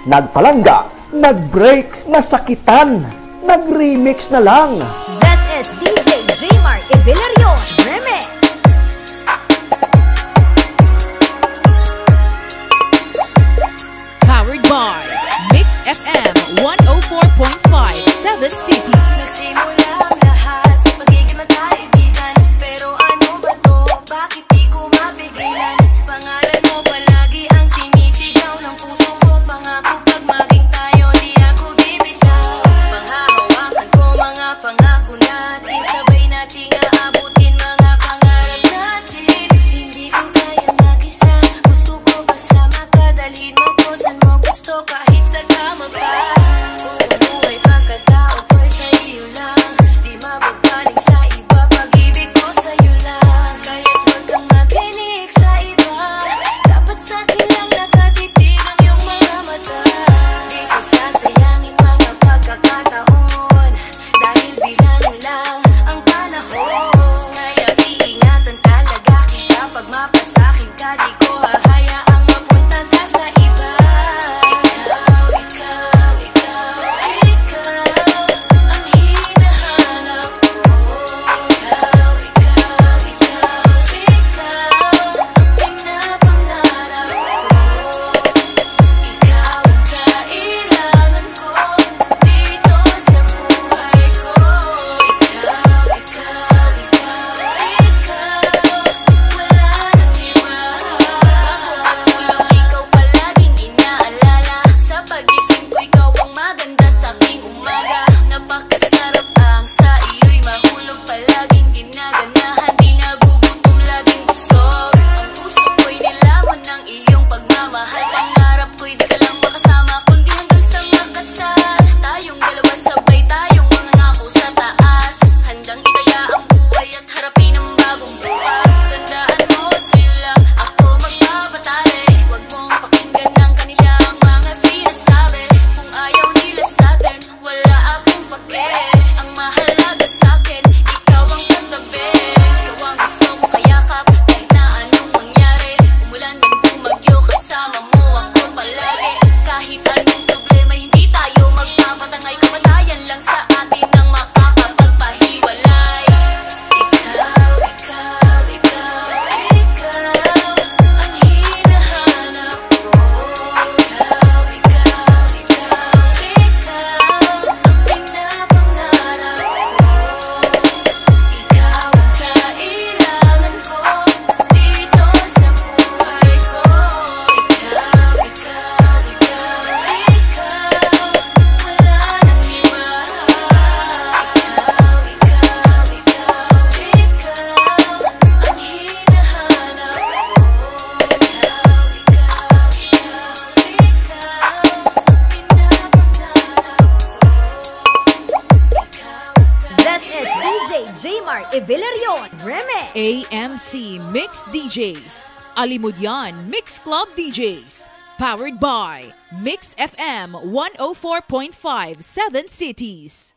Nagpalangga, nag-break, nasakitan, nag-remix na lang. This is DJ J-Mar Evillarion Remix. Powered by Mix FM 104.5 7 Cities. Nagsimula ang lahat sa pagiging magkaibigan. Pero ano ba to? Bakit di ko mapigilan? Pangalan mo palagi ang sinisigaw ng puso ko. Pangako pag maging tayo, di ako bibitaw. Panghahawakan ko mga pangako natin. Sabay nating aabutin mga pangarap natin. Hindi ko kaya mag-isa. Gusto ko kasama ka. Dalhin mo ko saan mo gusto kahit sa kama pa. Buhay pagkatao ko'y sa iyo lang. Di mababaling sa iba. Pag-ibig ko sa'yo lang. Kaya't huwag kang makinig sa iba. Dapat sa'kin lang nakatitig ang iyong mga mata. Di ko sasayangin mga pagkakataon. Dahil bilang lang ang panahon. Kaya iingatan talaga kita. Pag mapasakin ka, di ko hahayaang mapunta ka sa iba. Ang hinahanap ko. Ikaw ang pinapangarap ko. Ikaw ang kailangan ko dito sa buhay ko. Ikaw, wala nang iba. Ikaw palaging inaalala. Sa pagising ko, ikaw ang maganda sa aking umaga. Napakasarap ang sa iyo'y mahulog. Palaging ginaganahan, di nagugutom, laging busog. Ang puso ko'y nilamon ng iyong pagmamahal. Pangarap ko'y di ka lang makasama, kundi hanggang sa makasal. Tayong dalawa sabay, tayong mga ngako sa taas. Handang itaya ang buhay at harapin ang bagong bukas. Tandaan mo, sa'yo lang ako magpapatali. Huwag mong pakinggan ng kanilang mga sinasabi. Kung ayaw nila sa'tin, wala akong pake. Ang mahalaga sa'kin, ikaw ang katabi. Ikaw ang gusto ko kayakap, kahit na anong mangyari. Umulan ng bumagyo, kasama mo ako palagi. Kahit anong problema, hindi tayo magpapatangay. Kamatayan lang sa atin ang makakapagpahiwalay. Ikaw ang hinahanap ko. Ikaw ang pinapangarap ko. Ikaw ang kailangan ko dito sa buhay ko. Ikaw, wala nang iba. Ang hinahanap ko. This is DJ J-Mar Evillarion Remix. AMC Mix DJs. Alimudyan Mix Club DJs. Powered by Mix FM 104.5 7 Cities.